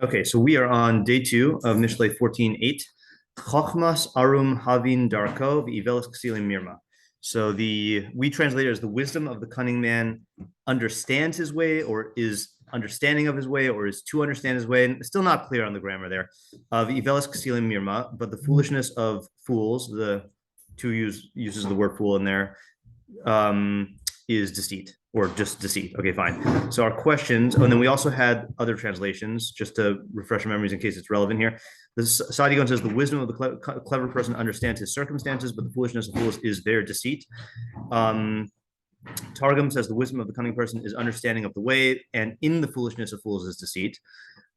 Okay, so we are on day two of Mishlei 14:8. Chochmas arum havin darko v'ivelis ksilim mirma. So we translate it as the wisdom of the cunning man understands his way, or is understanding of his way, or is to understand his way. And still not clear on the grammar there. V'ivelis ksilim mirma, but the foolishness of fools, the two uses of the word fool in there, is deceit, or just deceit. Okay, fine. So our questions, and then we also had other translations just to refresh our memories in case it's relevant here. The Sadigon says the wisdom of the clever person understands his circumstances, but the foolishness of fools is their deceit. Targum says the wisdom of the cunning person is understanding of the way, and in the foolishness of fools is deceit.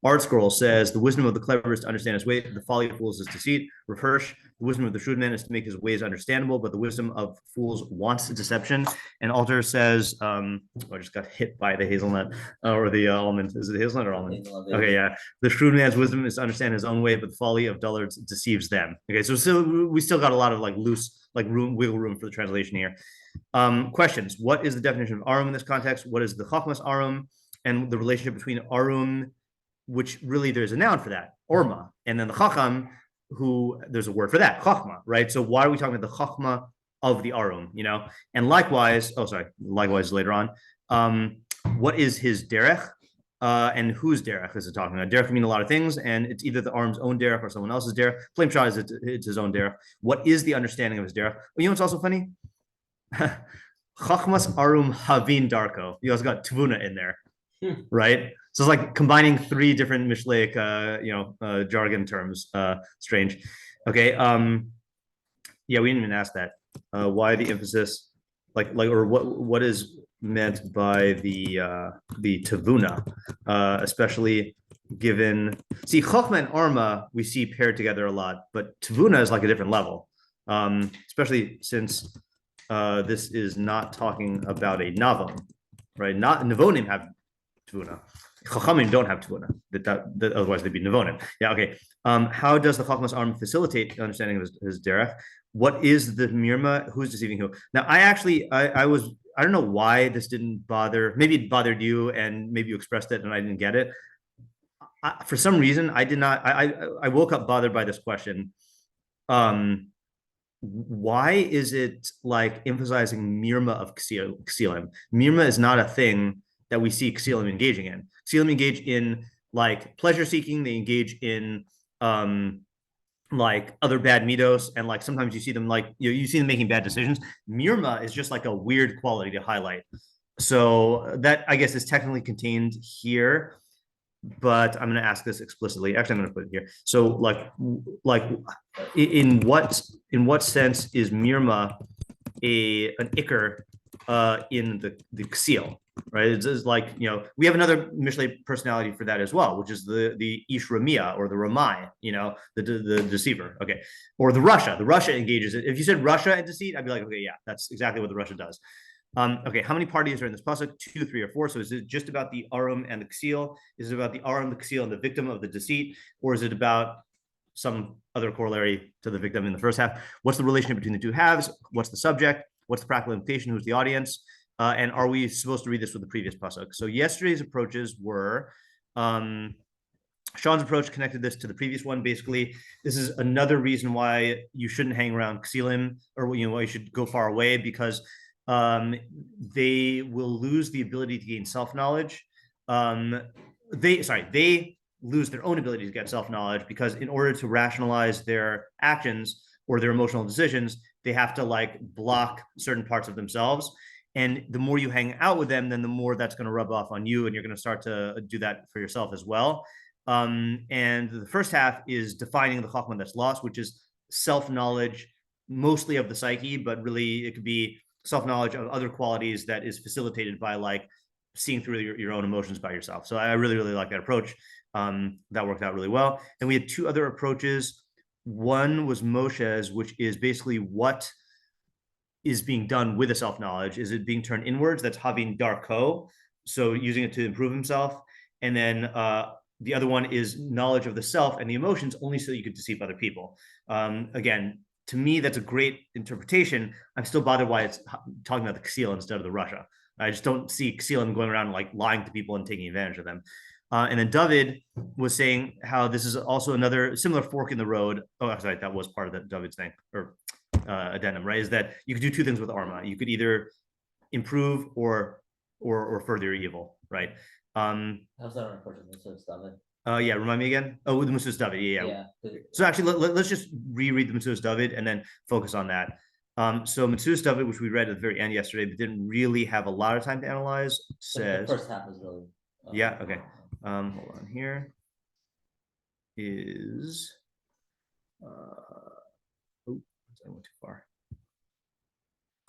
Art Scroll says the wisdom of the clever is to understand his way, the folly of fools is deceit. Refersh, the wisdom of the shrewd man is to make his ways understandable, but the wisdom of fools wants deception. And Alter says, I just got hit by the hazelnut or the almond. Is it hazelnut or almond? Okay, yeah. The shrewd man's wisdom is to understand his own way, but the folly of dullards deceives them. Okay, so we still got a lot of loose wiggle room for the translation here. Questions: what is the definition of arum in this context? What is the chachmas arum, and the relationship between arum, which really there's a noun for that, orma, and then the chacham, who there's a word for that, chachma, right? So why are we talking about the chachma of the arum, And likewise later on, what is his derech, and whose derech is it talking about? Derech can mean a lot of things, and it's either the arum's own derech or someone else's derech. Plain shot is it's his own derech. What is the understanding of his derech? Well, what's also funny? Chachmas arum havin darko. You also got tvuna in there, right? So it's like combining three different Mishlei, jargon terms. Strange. Okay. Yeah, we didn't even ask that. Why the emphasis, or what is meant by the tavuna, especially given. See, Chochma and Arma we see paired together a lot, but tavuna is like a different level, especially since this is not talking about a navam, right? Not Nevonim have tavuna. Chachamim don't have tavuna. That otherwise they'd be nevonim. Yeah, okay. How does the chachmas arm facilitate the understanding of his derech? What is the mirma? Who's deceiving who? Now, I don't know why this didn't bother. Maybe it bothered you, and maybe you expressed it, and I didn't get it. For some reason, I did not. I woke up bothered by this question. Why is it emphasizing mirma of ksilim? Mirma is not a thing that we see ksilim engaging in. Ksilim engage in pleasure seeking. They engage in other bad midos, and sometimes you see them you see them making bad decisions. Mirma is just a weird quality to highlight. So that I guess is technically contained here, but I'm going to ask this explicitly. Actually, I'm going to put it here. So in what sense is mirma an ikr in the ksil? Right, it's we have another Mishlei personality for that as well, which is the Ish Ramia, or the Ramai, the deceiver. Okay, or the Russia. The Russia engages it. If you said Russia and deceit, I'd be like, okay, yeah, that's exactly what the Russia does. Okay, how many parties are in this pasuk? 2, 3, or 4. So is it just about the arum and the ksil? Is it about the arum, the ksil, and the victim of the deceit, or is it about some other corollary to the victim in the first half? What's the relationship between the two halves? What's the subject? What's the practical implication? Who's the audience? And are we supposed to read this with the previous pasuk? So yesterday's approaches were, Sean's approach connected this to the previous one. Basically, this is another reason why you shouldn't hang around ksilim, or why you should go far away, because they will lose the ability to gain self-knowledge. They lose their own ability to get self-knowledge, because in order to rationalize their actions or their emotional decisions, they have to block certain parts of themselves. And the more you hang out with them, then the more that's going to rub off on you, and you're going to start to do that for yourself as well. And the first half is defining the chachma that's lost, which is self-knowledge, mostly of the psyche, but really it could be self-knowledge of other qualities that is facilitated by seeing through your own emotions by yourself. So I really, really like that approach. That worked out really well. And we had two other approaches. One was Moshe's, which is basically what is being done with the self-knowledge. Is it being turned inwards? That's having darko, so using it to improve himself. And then the other one is knowledge of the self and the emotions, only so you could deceive other people. Again, to me, that's a great interpretation. I'm still bothered why it's talking about the ksil instead of the Russia. I just don't see ksil going around lying to people and taking advantage of them. And then David was saying how this is also another similar fork in the road. Oh, sorry, that was part of the David's thing or addendum, right? Is that you could do two things with Arma. You could either improve or further your evil, right? How's that on a person? David? Yeah, remind me again. Oh, the Metzudas David. Yeah. So actually, let's just reread the Metzudas David and then focus on that. So Metzudas David, which we read at the very end yesterday, but didn't really have a lot of time to analyze, says the first half is really yeah, okay. Hold on, here is I went too far.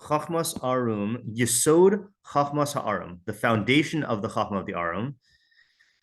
Chachmas Arum, Yesod Chachmas Ha'arum, the foundation of the Chachma of the Arum,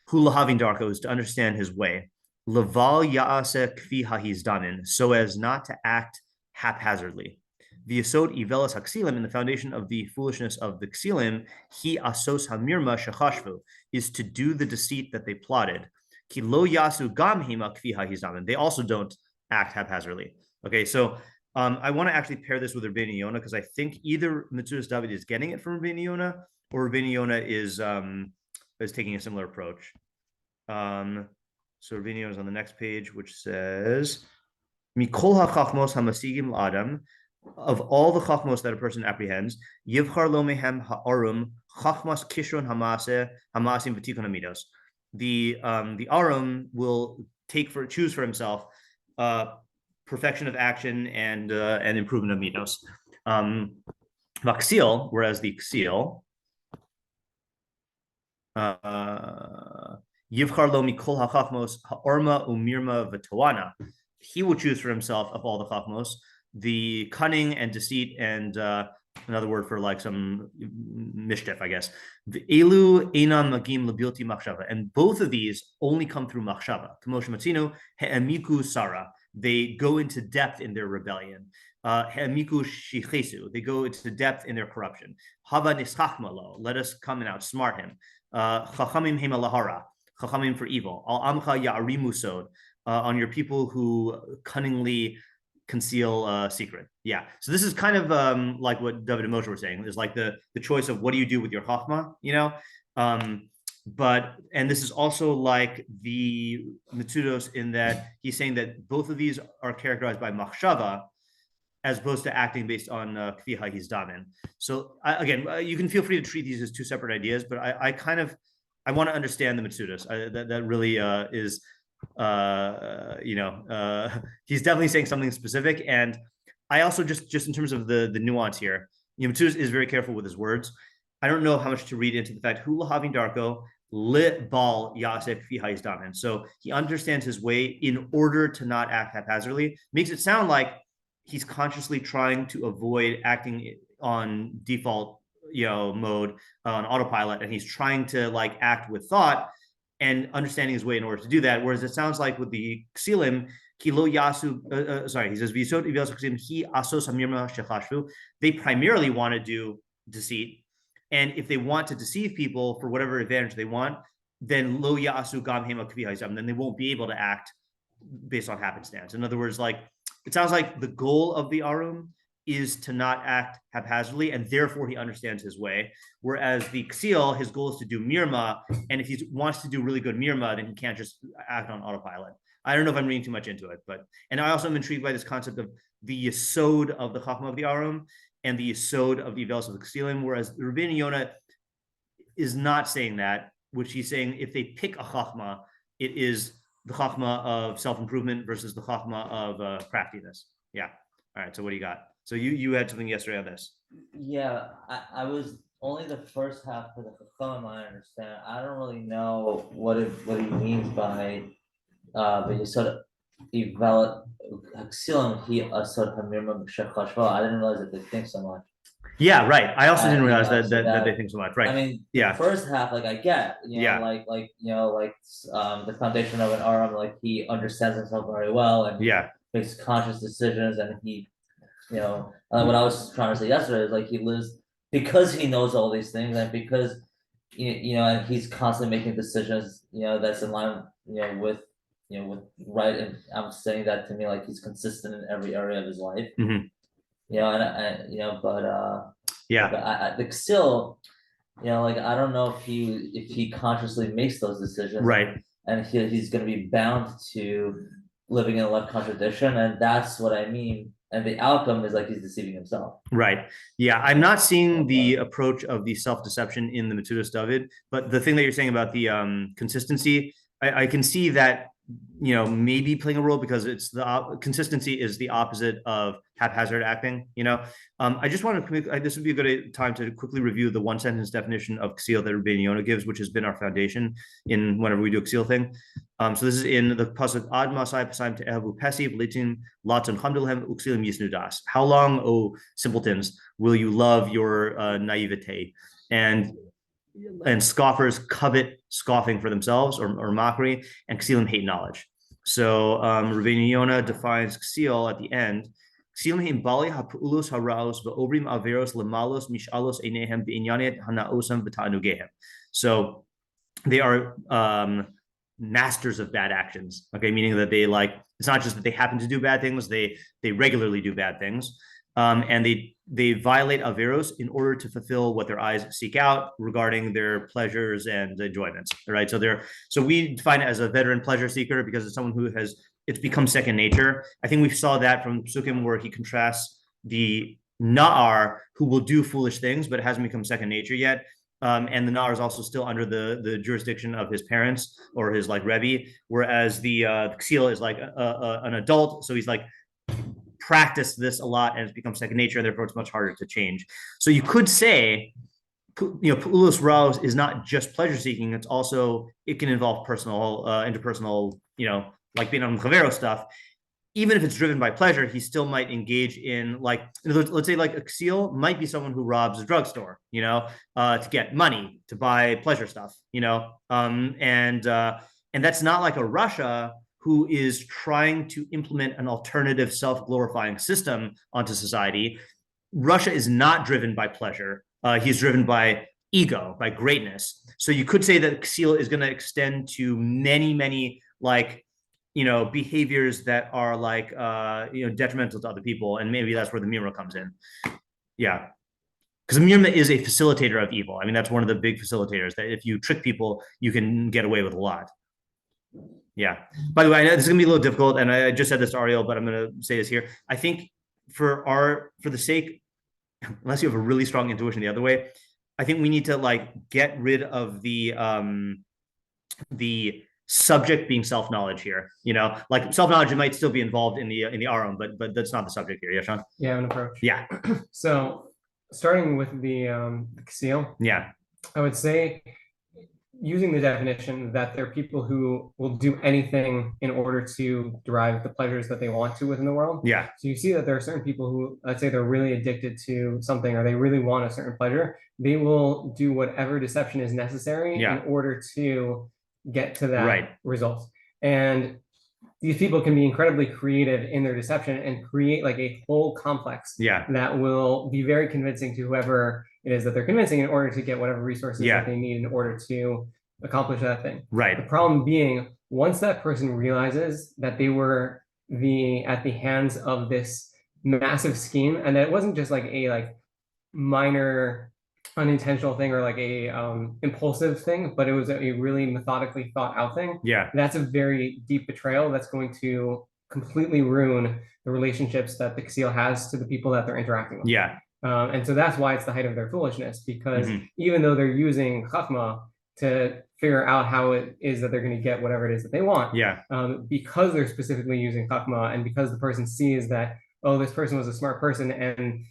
Hu lahavin darko, is to understand his way. Laval Ya'ase Kfi Hahizdanin, so as not to act haphazardly. The Yesod Ivelas Haksilim, in the foundation of the foolishness of the Ksilim, Hi Asos Hamirma Shechashvu, is to do the deceit that they plotted. Ki lo yasu gam hima kfi hahizdanin. They also don't act haphazardly. Okay, so I want to actually pair this with Rabbeinu Yonah because I think either Metzudas David is getting it from Rabbeinu Yonah or Rabbeinu Yonah is taking a similar approach. So Rabbeinu Yonah is on the next page, which says, Mikol hachachmos hamasigim l'adam, of all the chachmos that a person apprehends, yivchar lo mehem ha'arum chachmas kishron hamasim v'tikun hamidos. The arum will choose for himself perfection of action and improvement of midos. Vaksil, whereas the ksil, Yivchar lo mikol hachachmos ha'orma umirma v'toana. He will choose for himself of all the chachmos the cunning and deceit and another word for like some mischief, I guess. The elu einam magim labilti machshavah, and both of these only come through machshavah. K'moshe matzinu he'emiku sara. They go into depth in their rebellion. He'emiku shichesu. They go into depth in their corruption. Hava nischachmalo. Let us come and outsmart him. Chachamim hema lahara. Chachamim for evil. Al amcha ya'arimu sod. On your people who cunningly conceal secret. Yeah. So this is kind of like what David and Moshe were saying. Is like the choice of what do you do with your chachma, you know? And this is also like the Metzudos in that he's saying that both of these are characterized by machshava as opposed to acting based on kfi hahizdamin. So again, you can feel free to treat these as two separate ideas, but I want to understand the Metzudos. That really is he's definitely saying something specific. And I also just in terms of the nuance here, Metzudos is very careful with his words. I don't know how much to read into the fact hu lahavin darko lit bal yasef fi ha'izdamin. So he understands his way in order to not act haphazardly. Makes it sound like he's consciously trying to avoid acting on default, mode on autopilot, and he's trying to like act with thought and understanding his way in order to do that. Whereas it sounds like with the Ksilim, Kilo Yasu, he says, they primarily want to do deceit. And if they want to deceive people for whatever advantage they want, then lo yasu gam hema kvi haizam, then they won't be able to act based on happenstance. In other words, like it sounds like the goal of the Arum is to not act haphazardly, and therefore he understands his way. Whereas the Ksil, his goal is to do mirma, and if he wants to do really good mirma, then he can't just act on autopilot. I don't know if I'm reading too much into it, and I also am intrigued by this concept of the yesod of the chachma of the Arum and the yesod of the Ivelis of the Ksilim, whereas Rabbeinu Yonah is not saying that, which he's saying if they pick a chachma, it is the chachma of self-improvement versus the chachma of craftiness. Yeah. All right. So what do you got? So you had something yesterday on this. Yeah, I was only the first half for the chacham. I understand. I don't really know what he means by but you said Ivelis Haksilim he asad hamirma b'shechashva. I didn't realize that they think so much. Yeah, right. I also didn't realize that they think so much. Right. I mean, the first half, like I get, the foundation of an Arum, like he understands himself very well and makes conscious decisions, and he, what I was trying to say yesterday is like he lives because he knows all these things, and because and he's constantly making decisions, that's in line, with right. And I'm saying that to me like he's consistent in every area of his life. Mm-hmm. But the Ksil, like I don't know if he consciously makes those decisions, right? And he's going to be bound to living in a left contradiction, and that's what I mean. And the outcome is like he's deceiving himself. Right. Yeah, I'm not seeing the approach of the self-deception in the Metzudas David, but the thing that you're saying about the consistency, I can see that, maybe playing a role, because it's the consistency is the opposite of haphazard acting. I just want to this would be a good time to quickly review the one sentence definition of ksil that Rabbeinu Yonah gives, which has been our foundation in whenever we do a ksil thing. So this is in the pasuk ad masai pasayim te'ehavu pesiv litin latzon chamdulhem uksilim yisnudas. How long, O simpletons, will you love your naivete? And scoffers covet scoffing for themselves, or mockery, and ksilim hate knowledge. So Rabbeinu Yonah defines ksil at the end. Ksilim heim bali ha'pu'ulos ha'raos va'obrim averos lemalos mishalos einehem b'inyanet hanaosam v'ta'anugehem. So they are masters of bad actions. Okay, meaning that they it's not just that they happen to do bad things; they regularly do bad things. And they violate averos in order to fulfill what their eyes seek out regarding their pleasures and enjoyments. Right. So we define it as a veteran pleasure seeker because it's someone who it's become second nature. I think we saw that from Psukim, where he contrasts the Na'ar, who will do foolish things, but it hasn't become second nature yet. And the Na'ar is also still under the jurisdiction of his parents or his Rebbe, whereas the Ksil is an adult. So he's practiced this a lot and it's become second nature, and therefore it's much harder to change. So you could say, Pu'ulos Raos is not just pleasure seeking, it's also, it can involve personal, interpersonal, being on Chavero stuff. Even if it's driven by pleasure, he still might engage in let's say a Ksil might be someone who robs a drugstore, to get money, to buy pleasure stuff, and that's not like a Russia who is trying to implement an alternative self-glorifying system onto society. Russia is not driven by pleasure. He's driven by ego, by greatness. So you could say that Ksil is going to extend to many, many behaviors that are detrimental to other people. And maybe that's where the Mirma comes in. Yeah. Because the Mirma is a facilitator of evil. I mean, that's one of the big facilitators, that if you trick people, you can get away with a lot. Yeah. By the way, I know this is gonna be a little difficult, and I just said this to Ariel, but I'm gonna say this here. I think for the sake, unless you have a really strong intuition the other way, I think we need to get rid of the subject being self-knowledge here. Self-knowledge, it might still be involved in the Aron, but that's not the subject here. Yeah, Sean? Yeah, an approach. Yeah. So starting with the Ksil, yeah, I would say, using the definition that there are people who will do anything in order to derive the pleasures that they want to within the world. Yeah. So you see that there are certain people who, let's say they're really addicted to something, or they really want a certain pleasure. They will do whatever deception is necessary in order to get to that result. And these people can be incredibly creative in their deception and create a whole complex that will be very convincing to whoever it is that they're convincing, in order to get whatever resources that they need in order to accomplish that thing. Right. The problem being, once that person realizes that they were at the hands of this massive scheme, and that it wasn't just a minor unintentional thing, or a impulsive thing, but it was a really methodically thought out thing. Yeah. That's a very deep betrayal that's going to completely ruin the relationships that the Ksil has to the people that they're interacting with. Yeah. And so that's why it's the height of their foolishness, because even though they're using Chachma to figure out how it is that they're going to get whatever it is that they want, because they're specifically using Chachma, and because the person sees that, oh, this person was a smart person and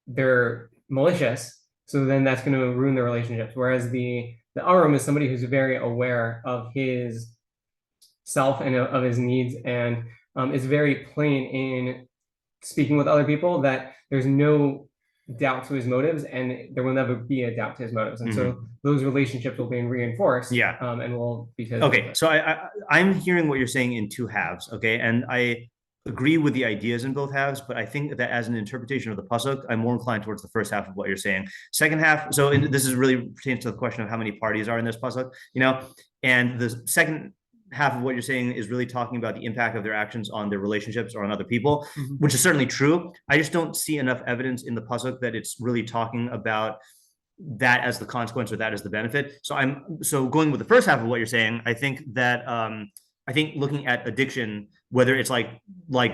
they're malicious, so then that's going to ruin their relationships. Whereas the Arum is somebody who's very aware of his self and of his needs, and is very plain in speaking with other people, that there's no doubt to his motives, and there will never be a doubt to his motives. And so those relationships will be reinforced. And will be okay. So I'm hearing what you're saying in two halves. Okay. And I agree with the ideas in both halves, but I think that as an interpretation of the pasuk, I'm more inclined towards the first half of what you're saying. Second half, this is really pertains to the question of how many parties are in this pasuk, and the second half of what you're saying is really talking about the impact of their actions on their relationships or on other people, which is certainly true. I just don't see enough evidence in the pasuk that it's really talking about that as the consequence or that as the benefit. So going with the first half of what you're saying, I think that I think looking at addiction, whether it's like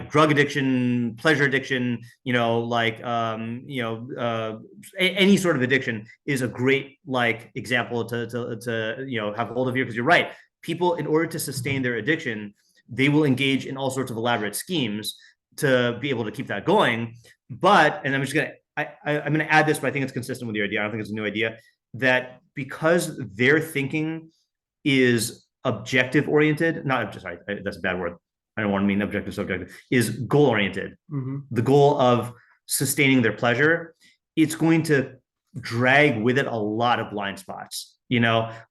drug addiction, pleasure addiction, any sort of addiction is a great example to have hold of here, because you're right. People, in order to sustain their addiction, they will engage in all sorts of elaborate schemes to be able to keep that going. And I'm gonna add this, but I think it's consistent with your idea. I don't think it's a new idea, that because their thinking is objective oriented, that's a bad word. I don't want to mean objective, subjective, is goal oriented. Mm-hmm. The goal of sustaining their pleasure, it's going to drag with it a lot of blind spots.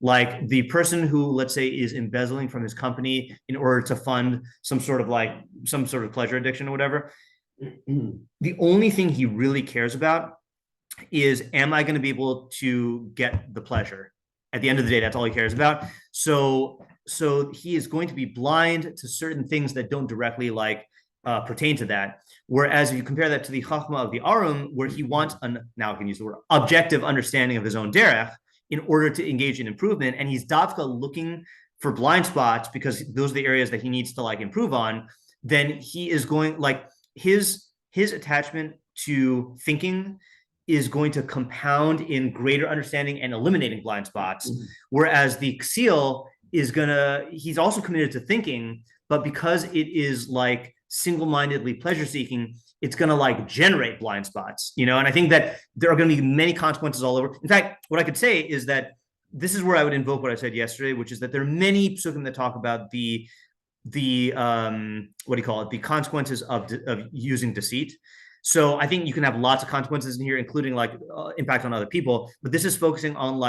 Like the person who, let's say, is embezzling from his company in order to fund some sort of pleasure addiction or whatever. The only thing he really cares about is, am I going to be able to get the pleasure? At the end of the day, that's all he cares about. So he is going to be blind to certain things that don't directly pertain to that. Whereas if you compare that to the chachma of the Arum, where he wants now I can use the word objective understanding of his own derech in order to engage in improvement, and he's dafka looking for blind spots because those are the areas that he needs to improve on, then he is going his attachment to thinking is going to compound in greater understanding and eliminating blind spots. Mm-hmm. Whereas the Ksil he's also committed to thinking, but because it is single-mindedly pleasure seeking, it's going to generate blind spots, and I think that there are going to be many consequences all over. In fact, what I could say is that this is where I would invoke what I said yesterday, which is that there are many pasukim that talk about the consequences of using deceit. So I think you can have lots of consequences in here, including impact on other people. But this is focusing on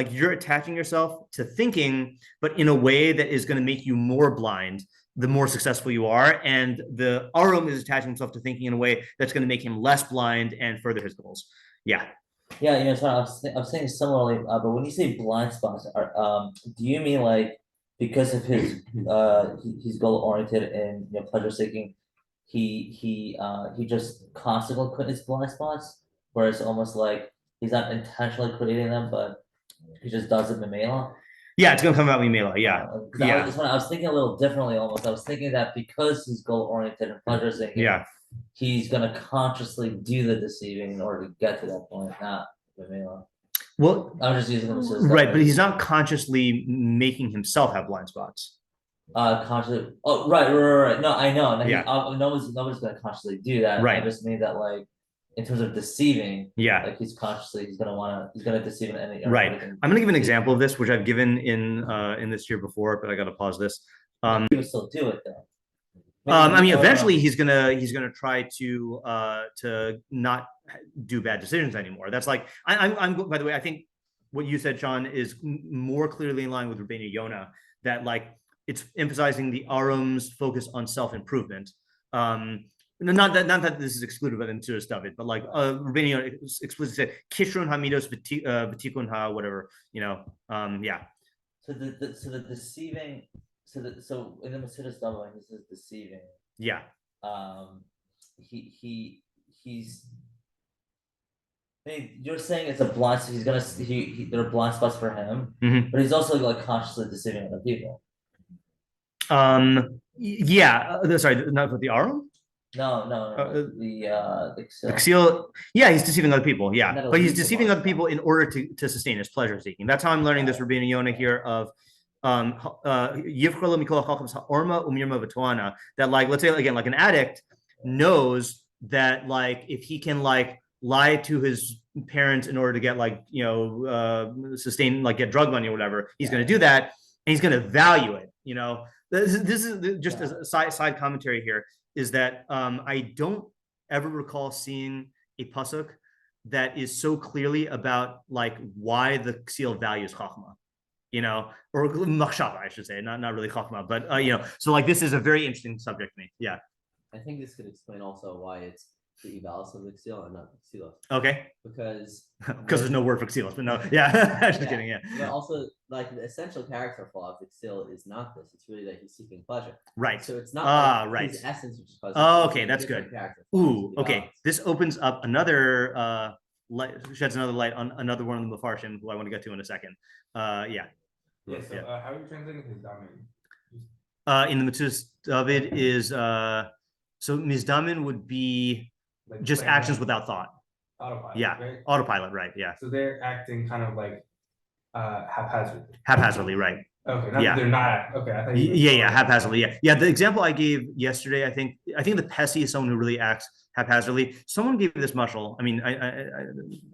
you're attaching yourself to thinking, but in a way that is going to make you more blind the more successful you are. And the Arum is attaching himself to thinking in a way that's going to make him less blind and further his goals. Yeah. Yeah, so I was saying similarly, but when you say blind spots, do you mean because of his he's goal oriented and pleasure seeking, he just constantly creates blind spots, whereas almost he's not intentionally creating them, but he just does it memela? Yeah, it's gonna come out memela. Yeah. I was thinking a little differently almost. I was thinking that because he's goal oriented and pleasure seeking, he's gonna consciously do the deceiving in order to get to that point, not memela. Well, I'm just using them as right, but he's not consciously making himself have blind spots. Consciously. Oh, right. No, I know. Nobody's gonna consciously do that. Right. I just mean that in terms of deceiving, he's gonna deceive in any. Right. I'm gonna give an example of this, which I've given in this year before, but I gotta pause this. He would still do it though. Eventually he's gonna try to not do bad decisions anymore. That's I'm by the way, I think what you said, Sean, is more clearly in line with Rabbeinu Yonah, that it's emphasizing the Arum's focus on self-improvement. Not that this is excluded by the Metzudas David, but Rabbeinu Yonah explicitly said kishrun hamidos v'tikun ha whatever, yeah. So the deceiving. So in the Metzudas David, he says deceiving. Yeah. He's. I mean, you're saying it's a blind. So he's gonna. There are blind spots for him, mm-hmm. but he's also consciously deceiving other people. Yeah. Sorry, not with the Arum. No. The Ksil. Yeah, he's deceiving other people. Yeah, but he's deceiving other people in order to sustain his pleasure seeking. That's how I'm learning this Rabbeinu Yonah here of that let's say again, an addict knows that if he can lie to his parents in order to get sustain get drug money or whatever, he's going to do that, and he's going to value it. This is just a side commentary here, is that I don't ever recall seeing a pasuk that is so clearly about why the Ksil values chachma, or Machshavah, I should say, not really chachma, but so this is a very interesting subject to me. Yeah. I think this could explain also why it's the evalis of the Ksil and not the Ksil. Okay. Because there's no word for Ksil, but no, yeah, just kidding, yeah. But also, the essential character flaw of the Ksil is not this; it's really that he's seeking pleasure. Right. So it's not right. his essence, which is pleasure. Oh, okay, that's good. Ooh, okay. This opens up another sheds another light on another one of the meforshim who I want to get to in a second. How are you translating his damin? In the Mitzvah David is so mizdamin would be like just actions without thought. Autopilot. Yeah, right? Autopilot, right? Yeah. So they're acting kind of like haphazardly. Haphazardly, right? Okay. They're not. Okay. I thought haphazardly. Yeah. The example I gave yesterday, I think the Pessi is someone who really acts haphazardly. Someone gave this mushal. I mean, I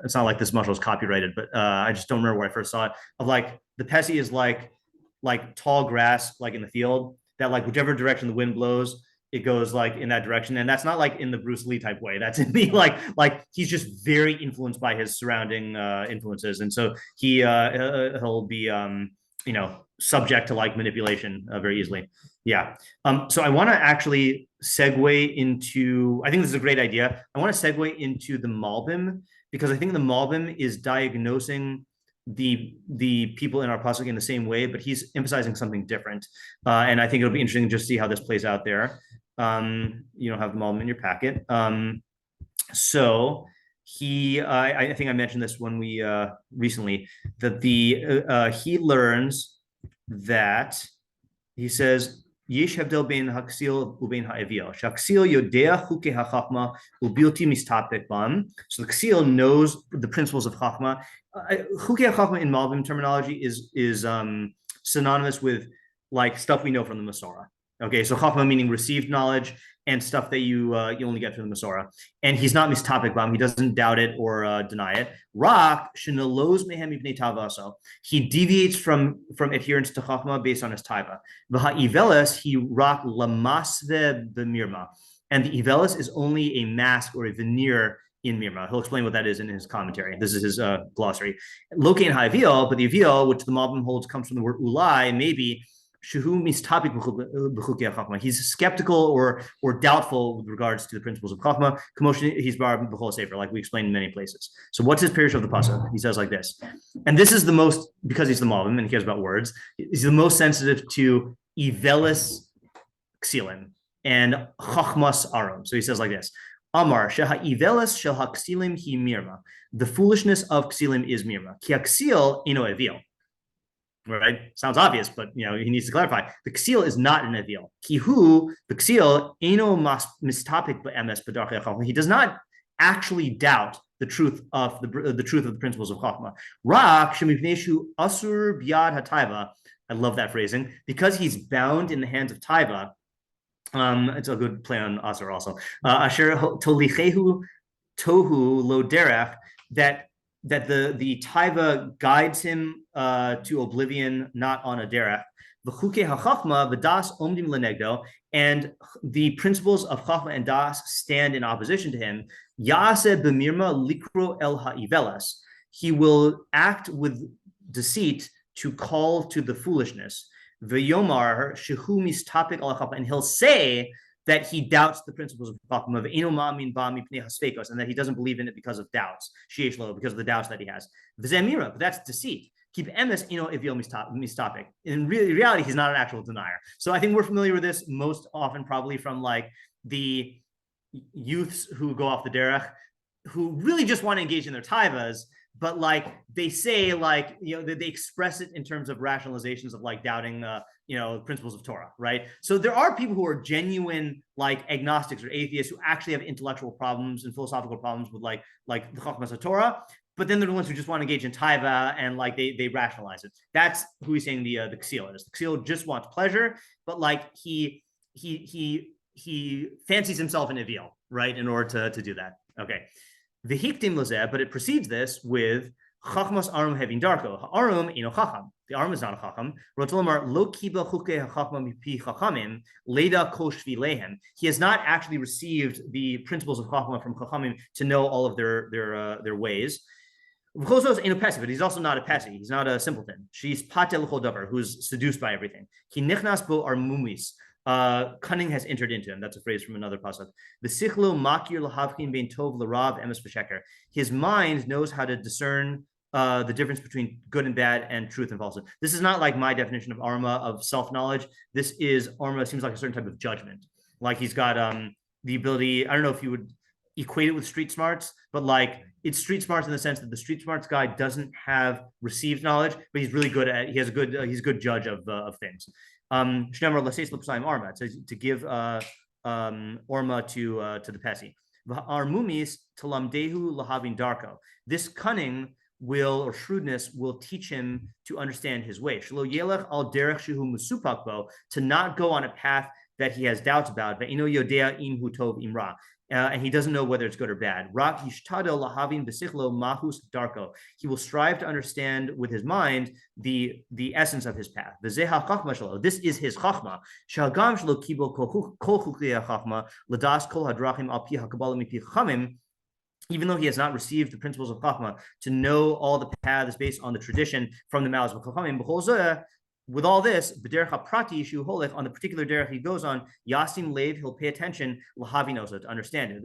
it's not like this mushal is copyrighted, but I just don't remember where I first saw it. Of like the Pessi is like tall grass, like in the field, that like whichever direction the wind blows, it goes like in that direction. And that's not like in the Bruce Lee type way. That's in me like he's just very influenced by his surrounding influences. And so he'll be subject to like manipulation very easily. Yeah. So I want to actually segue into, I think this is a great idea. I want to segue into the Malbim, because I think the Malbim is diagnosing the people in our pasuk in the same way, but he's emphasizing something different. And I think it'll be interesting to just see how this plays out there. You don't have the Malbim in your packet. So I think I mentioned this when we recently, that he learns that he says yesh hebdel bein haksil ubein ha'evil. Shaksil yodea chukei hachachma ubilti mistapek bam. So the ksil knows the principles of chachma. Chukei hachachma in Malbim terminology is synonymous with like stuff we know from the Masorah. Okay, so chachma meaning received knowledge and stuff that you only get through the Masorah. And he's not mistapek bam. He doesn't doubt it or deny it. Rak shenelos mehem ibnei tavaso. He deviates from adherence to chachma based on his taiva. V'ha'iveles he rak lamasve b'mirma. And the iveles is only a mask or a veneer in mirma. He'll explain what that is in his commentary. This is his glossary. Loke and ha'ivil, but the ivil, which the Malbim holds comes from the word ulai, maybe. He's skeptical or doubtful with regards to the principles of chachma. He's like we explained in many places. So what's his parish of the pasuk? He says like this, and this is the most, because he's the Malbim and he cares about words, he's the most sensitive to ivelis ksilim and chachmas arum. So he says like this: Amar sheha ivelis shel haksilim hi mirma. The foolishness of ksilim is mirma. Ki aksil ino evil. Right, sounds obvious, but he needs to clarify. The ksil is not an evil. Kihu, the ksil eno mistapik b'emes b'darchei chachma. He does not actually doubt the truth of the principles of chachma. Rak shemivneshu asur biad hataiva. I love that phrasing, because he's bound in the hands of taiva. It's a good play on asur also. Asher tolichehu tohu lo derech, that the taiva guides him to oblivion, not on a derech. V'chukei hachachma v'das omdim lenegdo, and the principles of chachma and das stand in opposition to him. Yaseh b'mirma likro el ha'ivelas. He will act with deceit to call to the foolishness. V'yomar shehu mistapik al chachma, and he'll say that he doubts the principles of chachma, and that he doesn't believe in it because of doubts, because of the doubts that he has. But that's deceit. Keep emes ivil mistapik. In reality, he's not an actual denier. So I think we're familiar with this most often, probably from like the youths who go off the derech, who really just want to engage in their taivas, but like they say, like they express it in terms of rationalizations of like doubting principles of Torah, right? So there are people who are genuine like agnostics or atheists who actually have intellectual problems and philosophical problems with like the chachmas of Torah, but then they're the ones who just want to engage in taiva and like they rationalize it. That's who he's saying the ksil is. The ksil just wants pleasure, but like he fancies himself an evil, right, in order to do that. Okay. V'hiktim lozeh, but it precedes this with chachmas arum hevin darko. Arum ino chacham. The arum is not a chacham. Rotolomar lo kiba chukei hachachma mipi chachamim leda kol shvilehem. He has not actually received the principles of chachma from chachamim to know all of their ways. V'chozos ino pesi, but he's also not a pesi. He's not a simpleton. She's patel chol davar, who's seduced by everything. Ki nichnas bo armumis. Cunning has entered into him. That's a phrase from another pasuk. The sichlo makir lahavkin bein tov larav emes b'sheker. His mind knows how to discern the difference between good and bad and truth and falsehood. This is not like my definition of arma of self-knowledge. This is arma seems like a certain type of judgment. Like he's got the ability. I don't know if you would equate it with street smarts, but like it's street smarts in the sense that the street smarts guy doesn't have received knowledge, but he's really good at, he's a good judge of things. To give orma to the pesi. This cunning will, or shrewdness will, teach him to understand his way. To not go on a path that he has doubts about. And he doesn't know whether it's good or bad. He will strive to understand with his mind the essence of his path. This is his chachma. Even though he has not received the principles of chachma, to know all the paths based on the tradition from the mouths of chachamim. With all this, on the particular derech he goes on, yasim lev, he'll pay attention, lahavinosa, to understand it.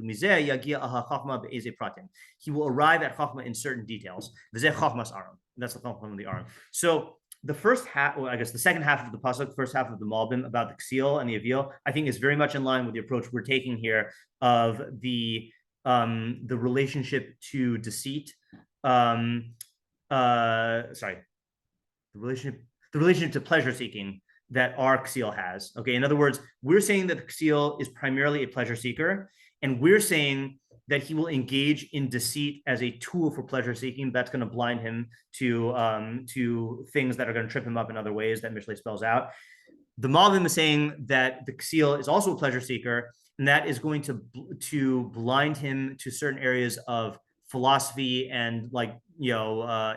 He will arrive at chachma in certain details. That's the chachma of the aram. So the first half, well, I guess the second half of the pasuk, first half of the Malbim about the ksil and the avil, I think is very much in line with the approach we're taking here of the relationship to deceit. The relationship to pleasure seeking that our ksil has. Okay, in other words, we're saying that the ksil is primarily a pleasure seeker, and we're saying that he will engage in deceit as a tool for pleasure seeking. That's going to blind him to things that are going to trip him up in other ways that Mishlei spells out. The Malbim is saying that the ksil is also a pleasure seeker, and that is going to blind him to certain areas of philosophy and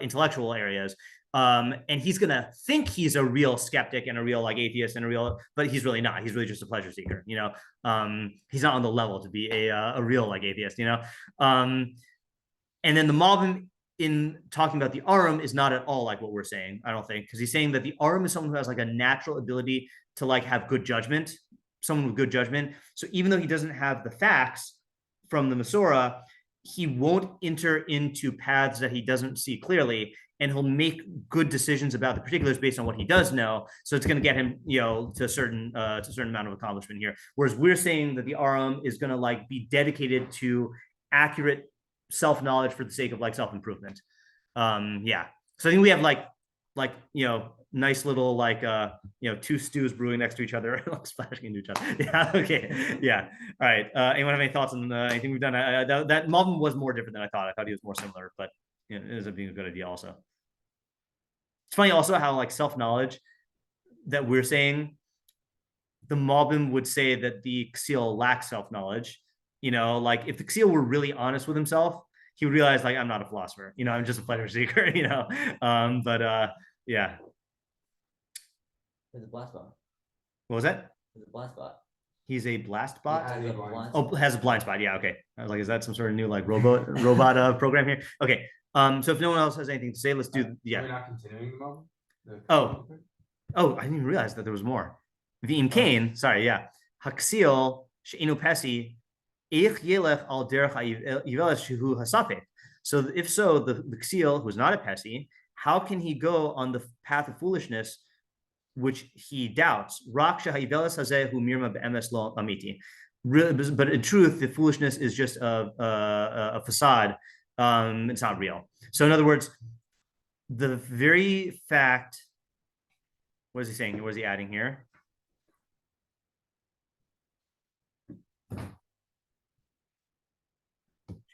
intellectual areas. And he's gonna think he's a real skeptic and a real atheist but he's really not. He's really just a pleasure seeker. He's not on the level to be a real atheist. And then the Malbim, in talking about the aram, is not at all like what we're saying, I don't think, because he's saying that the aram is someone who has a natural ability to have good judgment, someone with good judgment. So even though he doesn't have the facts from the Masorah, he won't enter into paths that he doesn't see clearly, and he'll make good decisions about the particulars based on what he does know. So it's going to get him, to a certain amount of accomplishment here. Whereas we're saying that the aram is going to be dedicated to accurate self-knowledge for the sake of self-improvement. Yeah. So I think we have nice little two stews brewing next to each other, splashing into each other. Yeah. Okay. Yeah. All right. Anyone have any thoughts on anything we've done? That Malbim was more different than I thought. I thought he was more similar, but it ends up being a good idea also. It's funny also how self-knowledge that we're saying, the Malbim would say that the ksil lacks self-knowledge. If the ksil were really honest with himself, he would realize I'm not a philosopher. I'm just a pleasure seeker. But yeah. There's a blast bot. What was that? There's a blast bot. He's a blast bot. Yeah, has a blind spot. Yeah. Okay. I was is that some sort of new robot program here? Okay. So if no one else has anything to say, let's do. Yeah. We're not continuing the moment. I didn't even realize that there was more. V'im kain. Sorry. Yeah. Haksil she'enu pesi. Ich yelech al derech ha'yiveles shehu hasafek. So if so, the ksil, who's not a pesi, how can he go on the path of foolishness, which he doubts? But in truth, the foolishness is just a facade. It's not real. So in other words, the very fact, what is he saying? What is he adding here?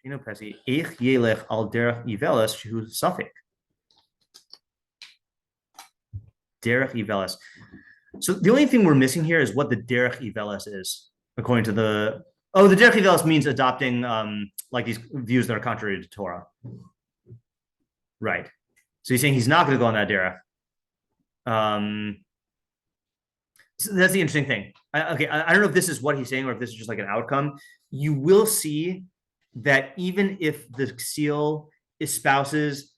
Derech Ivelis. So the only thing we're missing here is what the Derech Ivelis is, according to the Derech Ivelis means adopting these views that are contrary to Torah. Right. So he's saying he's not going to go on that derech. So that's the interesting thing. I don't know if this is what he's saying or if this is just an outcome. You will see that even if the ksil espouses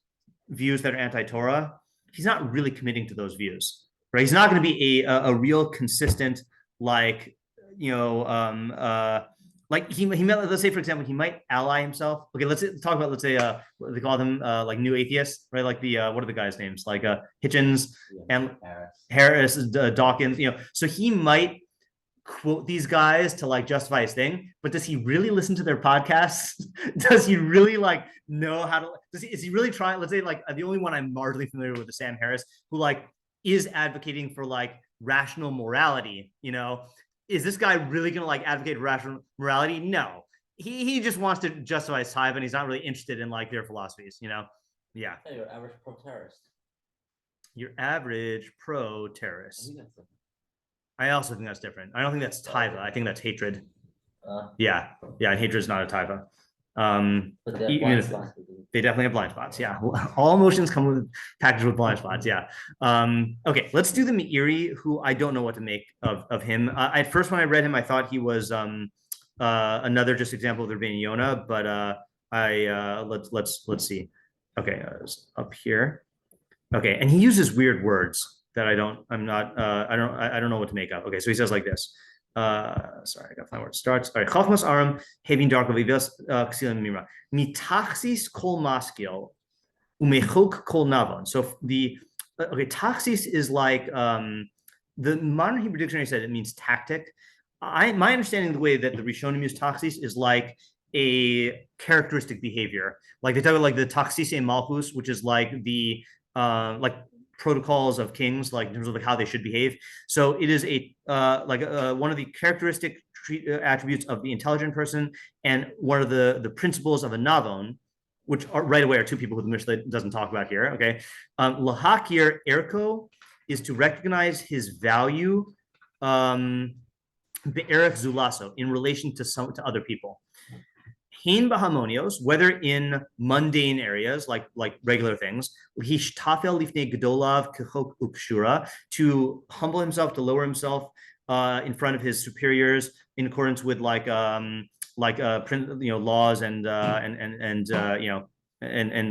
views that are anti-Torah, he's not really committing to those views, right? He's not going to be a real consistent, he might, let's say, for example, he might ally himself. Okay, let's talk about, they call them new atheists, right? What are the guys' names? Hitchens and Harris, Dawkins, so he might quote these guys to like justify his thing, but does he really listen to their podcasts? Does he really like know how to, is he really trying? Let's say like the only one I'm marginally familiar with is Sam Harris, who like is advocating for like rational morality, is this guy really going to like advocate rational morality? No, he just wants to justify his tithe and he's not really interested in like their philosophies, Yeah. Hey, your average pro-terrorist. Your average pro-terrorist. I also think that's different. I don't think that's taiva. I think that's hatred. Yeah, hatred is not a taiva. But they definitely have blind spots. Yeah, all emotions come with packaged with blind spots. Yeah. Okay, let's do the Meiri, who I don't know what to make of him. At first, when I read him, I thought he was another just example of the Rabbeinu Yonah, but let's see. Okay, up here. Okay, and he uses weird words that I don't know what to make of. Okay, so he says like this. Sorry, I gotta find where it starts. All right, Chachmas Aram Hevin Darko Vivas Ksilim Mira Mitachsis Kol Maskil Umechok Kol Navon. So Taxis is like the modern Hebrew dictionary said it means tactic. My understanding of the way that the Rishonim use taxis is like a characteristic behavior. Like they talk about like the taxis and malchus, which is like the like protocols of kings, like in terms of like how they should behave. So it is one of the characteristic attributes of the intelligent person, and one of the principles of a navon, which are right away are two people who the Mishlei doesn't talk about here. Okay, lahakir erko is to recognize his value, be'erech zulaso, in relation to other people. Hein bahamonios, whether in mundane areas like regular things, hishtafel lifnei gedolav kechok ukshura, to humble himself, to lower himself in front of his superiors in accordance with laws and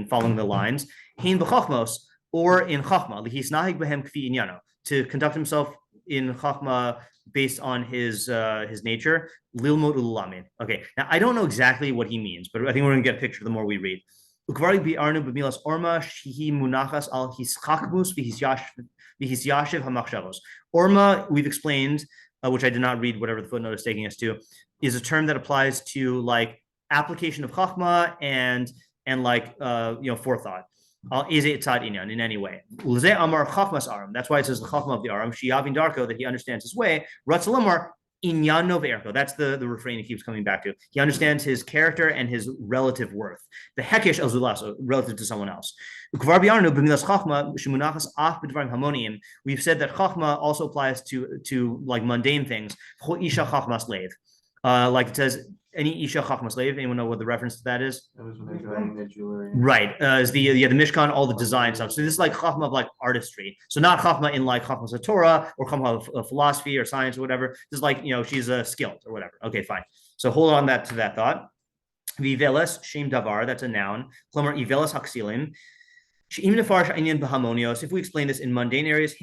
following the lines. Hein b'chachmos, or in chachma, lihisnahig behem kfi inyano, to conduct himself in chachma based on his nature. Lilmod ululamin. Okay, now I don't know exactly what he means, but I think we're going to get a picture the more we read. Ukvari bi'arnu b'milas orma shihi munachas al hischakmus v'hisyashiv hamachshavos. Orma, we've explained, which I did not read, whatever the footnote is taking us to, is a term that applies to like application of chachma and forethought. In any way. That's why it says the chachma of the aram, shiyavin darko, that he understands his way. Ratzalamar inyan nov erko. That's the refrain he keeps coming back to. He understands his character and his relative worth. The hekesh al zulas, relative to someone else. We've said that chachma also applies to like mundane things. Like it says, any isha chachma slave. Anyone know what the reference to that is? That was when they're dyeing their jewelry. Right. Is the Mishkan, all the design stuff. So this is like chachma of like artistry. So not chachma in like chachma of Torah or chachma of philosophy or science or whatever. This is like, she's skilled or whatever. Okay, fine. So hold on to that thought. Viveles shem davar. That's a noun. Klomer iveles haksilim. If we explain this in mundane areas,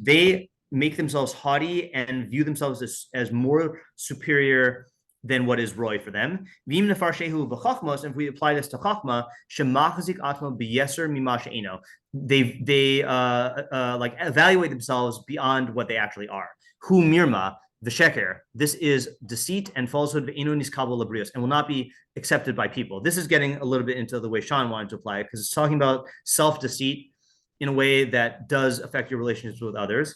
they make themselves haughty and view themselves as more superior than what is roy for them. And if we apply this to chachma, they like evaluate themselves beyond what they actually are. Hu mirma, the sheker. This is deceit and falsehood, and will not be accepted by people. This is getting a little bit into the way Sean wanted to apply it, because it's talking about self-deceit in a way that does affect your relationships with others.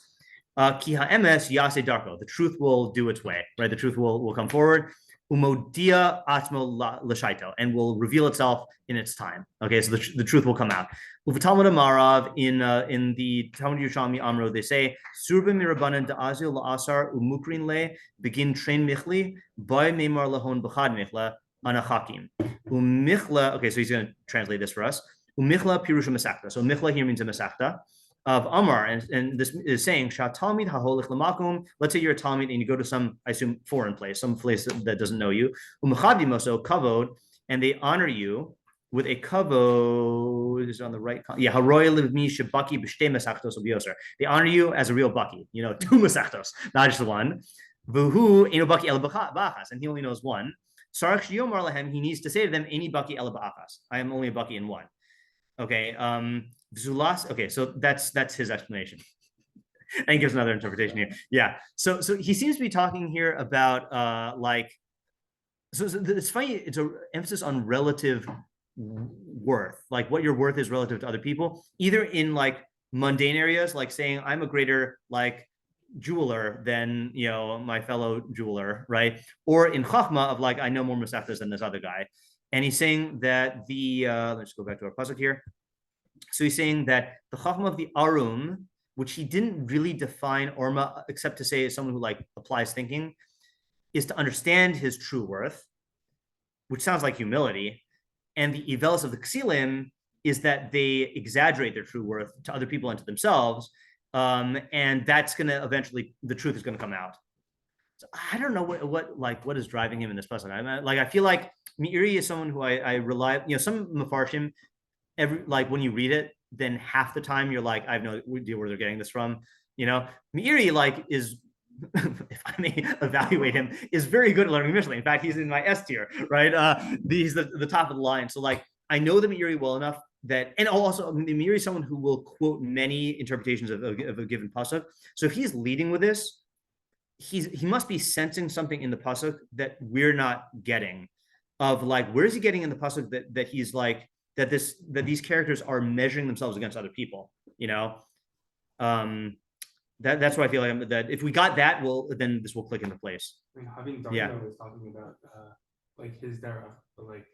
Ki ha'emes yase darko. The truth will do its way, right? The truth will come forward. Umodia atmo l'shaito, and will reveal itself in its time. Okay, so the truth will come out. Uvatalmud Amarav, in the Talmud Yerushalmi Amro, they say Surba mirabanan da'azil la'asar umukrin le begin train michli by memar lahon b'chad michla anachakim umichla. Okay, so he's going to translate this for us. Umichla pirusha masakta. So michla here means a masakta of Amar, and this is saying Talmid haholich lamakum. Let's say you're a Talmid and you go to some, I assume, foreign place, some place that doesn't know you. Umachadimoso kavod, and they honor you with a kavod. Is on the right. Yeah, haroy livmi shabaki b'shtei masachtos obioser. They honor you as a real baki. Two masachtos, not just one. Vuhu eno baki el ba'achas, and he only knows one. Sarach shiyomar lahem. He needs to say to them, eni baki el ba'achas. I am only a baki in one. Okay. Zulas. Okay, so that's his explanation. And he gives another interpretation here. Yeah. So he seems to be talking here about so it's funny. It's an emphasis on relative worth, like what your worth is relative to other people, either in like mundane areas, like saying I'm a greater like jeweler than my fellow jeweler, right? Or in chachma of like I know more masechtas than this other guy. And he's saying that let's go back to our pasuk here. So he's saying that the chachma of the arum, which he didn't really define orma except to say is someone who like applies thinking, is to understand his true worth, which sounds like humility. And the ivelis of the ksilim is that they exaggerate their true worth to other people and to themselves. And that's going to eventually, the truth is going to come out. So I don't know what is driving him in this pasuk. I feel like Meiri is someone who I rely, some meforshim, when you read it, then half the time you're like, I have no idea where they're getting this from. Meiri is, if I may evaluate him, is very good at learning Mishlei. In fact, he's in my S tier, right? He's the top of the line. So like, I know the Meiri well enough that, and also the Meiri is someone who will quote many interpretations of a given pasuk. So if he's leading with this, he must be sensing something in the pasuk that we're not getting. Of like, where is he getting in the pasuk that he's like that these characters are measuring themselves against other people? That's what I feel like. That if we got that, then this will click into place. I mean, having Rabbeinu is talking about like his derech, but like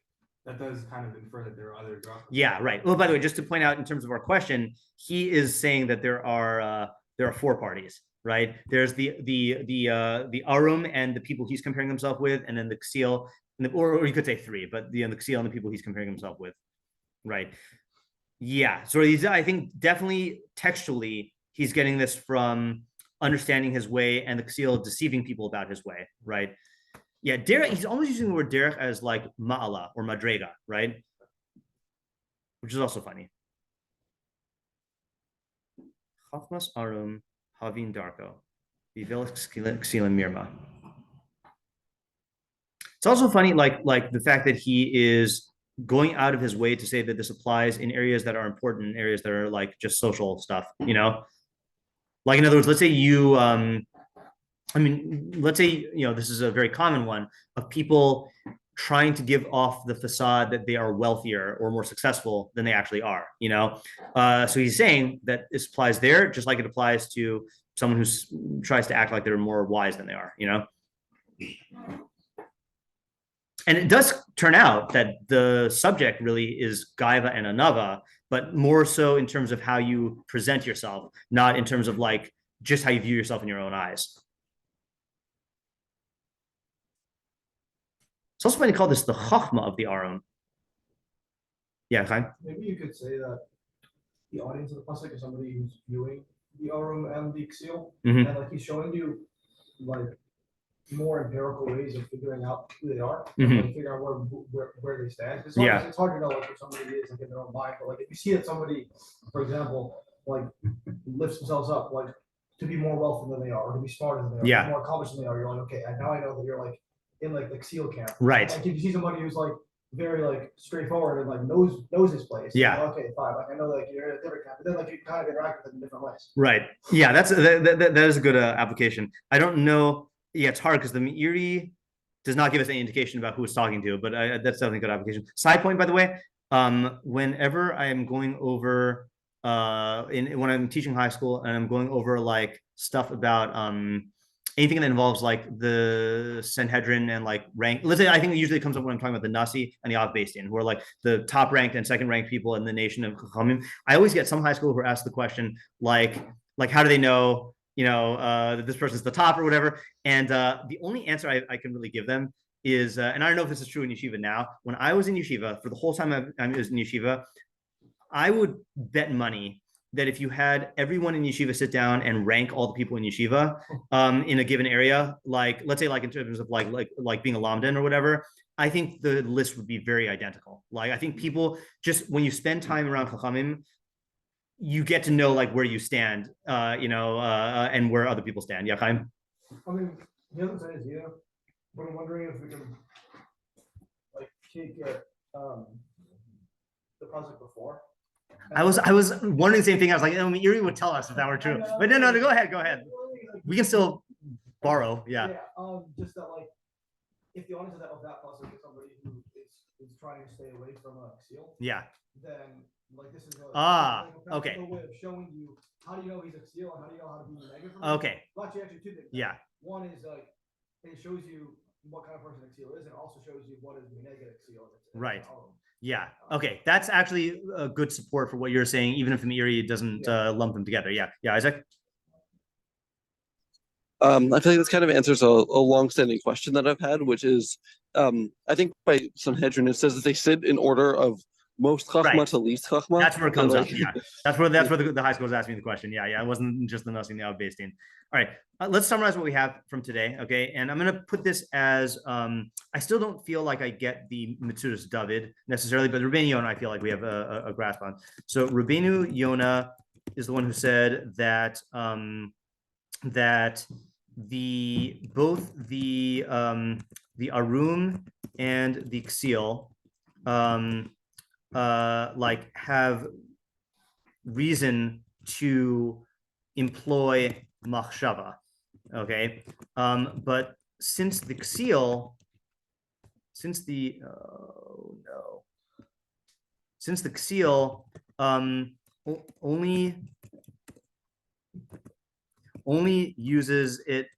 that does kind of infer that there are other drachas. Yeah, right. Well, by the way, just to point out in terms of our question, he is saying that there are 4 parties, right? There's the arum and the people he's comparing himself with, and then the ksil, or you could say 3, but the ksil and the people he's comparing himself with, right? Yeah. So I think definitely textually, he's getting this from understanding his way and the ksil deceiving people about his way, right? Yeah, derech, he's almost using the word derech as like ma'ala or madrega, right? Which is also funny. Chachmas arum havin darko, vivelis ksilim mirma. It's also funny, like the fact that he is going out of his way to say that this applies in areas that are important, areas that are like just social stuff, Like in other words, let's say let's say, this is a very common one of people trying to give off the facade that they are wealthier or more successful than they actually are, So he's saying that this applies there, just like it applies to someone who tries to act like they're more wise than they are, And it does turn out that the subject really is gaiva and anava, but more so in terms of how you present yourself, not in terms of like just how you view yourself in your own eyes. It's also funny to call this the chachma of the arum. Yeah, Chaim? Maybe you could say that the audience of the pasuk is somebody who's viewing the arum and the ksil, and like he's showing you like more empirical ways of figuring out who they are, and like figure out where they stand. It's hard to know like who somebody is like in their own mind, but like if you see that somebody, for example, like lifts themselves up like to be more wealthy than they are, or to be smarter than they are, more accomplished than they are, you're like, okay, now I know that you're like in like the ksil camp, right? Like if you see somebody who's like very like straightforward and like knows his place, like, okay, fine, like I know like you're in a different camp, but then like you kind of interact with them in different ways, right? Yeah, that is a good application. I don't know. Yeah, it's hard because the Meiri does not give us any indication about who it's talking to, but that's definitely a good application. Side point, by the way, whenever I am going over when I'm teaching high school and I'm going over like stuff about anything that involves like the Sanhedrin and like rank. Let's say I think it usually comes up when I'm talking about the Nasi and the Av Beis Din, who are like the top ranked and second ranked people in the nation of Chachamim. I always get some high school who ask the question like how do they know that this person's the top or whatever? And the only answer I can really give them is, and I don't know if this is true in yeshiva now. When I was in yeshiva, for the whole time I was in yeshiva, I would bet money that if you had everyone in yeshiva sit down and rank all the people in yeshiva in a given area, like let's say like in terms of like being a lamdan or whatever, I think the list would be very identical. Like I think people just when you spend time around chachamim, you get to know like where you stand, and where other people stand. Yeah, Chaim? I mean, the other thing is, but I'm wondering if we can like take the pasuk before I was wondering the same thing. I was like, Meiri would tell us if that were true. But no, go ahead. We can still borrow. Yeah. Just that, like, if the audience of that pasuk is somebody who is trying to stay away from a seal, yeah, then like this is okay. a way of showing you how do you know he's a seal and how do you know how to be negative. Okay. Well, actually, two things. Yeah. One is like it shows you what kind of person a seal is, and also shows you what is the negative seal. Right. Yeah. Okay. That's actually a good support for what you're saying, even if Meiri doesn't lump them together. Yeah. Yeah. Isaac. I feel like this kind of answers a long-standing question that I've had, which is, I think by Sanhedrin it says that they sit in order of most chachma to least chachma. That's where it comes up. Yeah, that's where the high school is asking me the question. Yeah, it wasn't just the nothing now based in. All right, let's summarize what we have from today. Okay, and I'm gonna put this as I still don't feel like I get the Metzudas David necessarily, but Rabbeinu Yonah I feel like we have a grasp on. So Rabbeinu Yonah is the one who said that that both the arum and the ksil like have reason to employ machshavah, okay, but since the ksil only uses it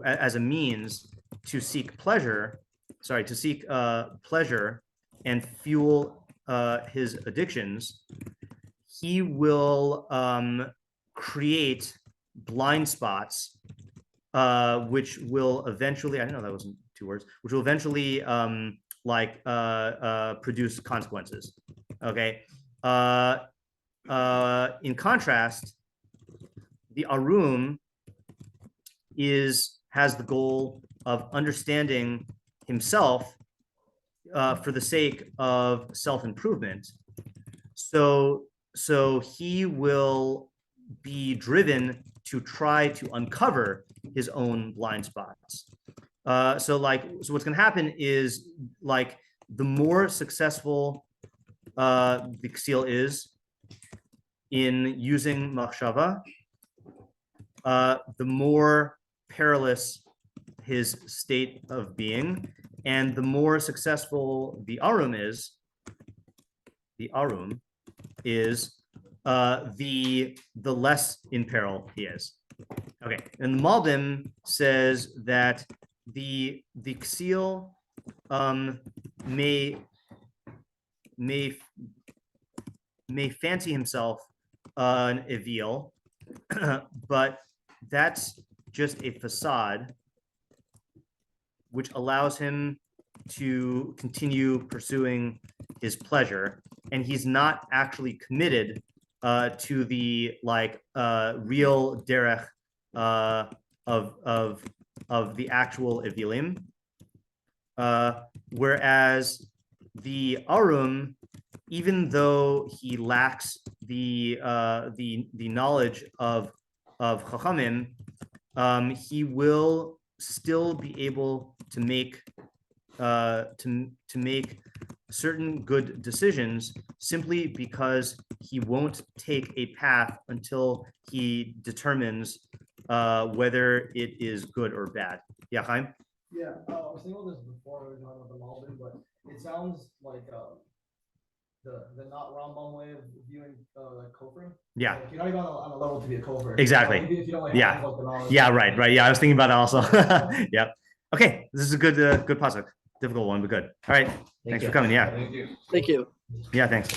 as a means to seek pleasure and fuel his addictions, he will create blind spots, which will eventually, I don't know, that wasn't 2 words, which will eventually produce consequences. Okay. In contrast, the arum has the goal of understanding himself for the sake of self-improvement. So he will be driven to try to uncover his own blind spots. So what's going to happen is, like, the more successful the ksil is in using machshava, the more perilous his state of being, and the more successful the arum is, the less in peril he is. Okay, and the Malbim says that the ksil may fancy himself an evil, but that's just a facade which allows him to continue pursuing his pleasure, and he's not actually committed to the real derech of the actual evilim, whereas the arum, even though he lacks the knowledge of chachamim, he will still be able to make certain good decisions, simply because he won't take a path until he determines whether it is good or bad. Yeah, Chaim? Yeah, I was thinking about this before we were talking about the Malbim, but it sounds like the not Rambam way of viewing kofrim. Yeah. Like, you're not even on a level to be a kofrim. Exactly. If you don't like Yeah. the knowledge. Yeah, right. Yeah, I was thinking about it also. Yep. Okay, this is a good pasuk. Difficult one, but good. All right. Thanks for coming. Yeah. Thank you. Thank you. Yeah, thanks.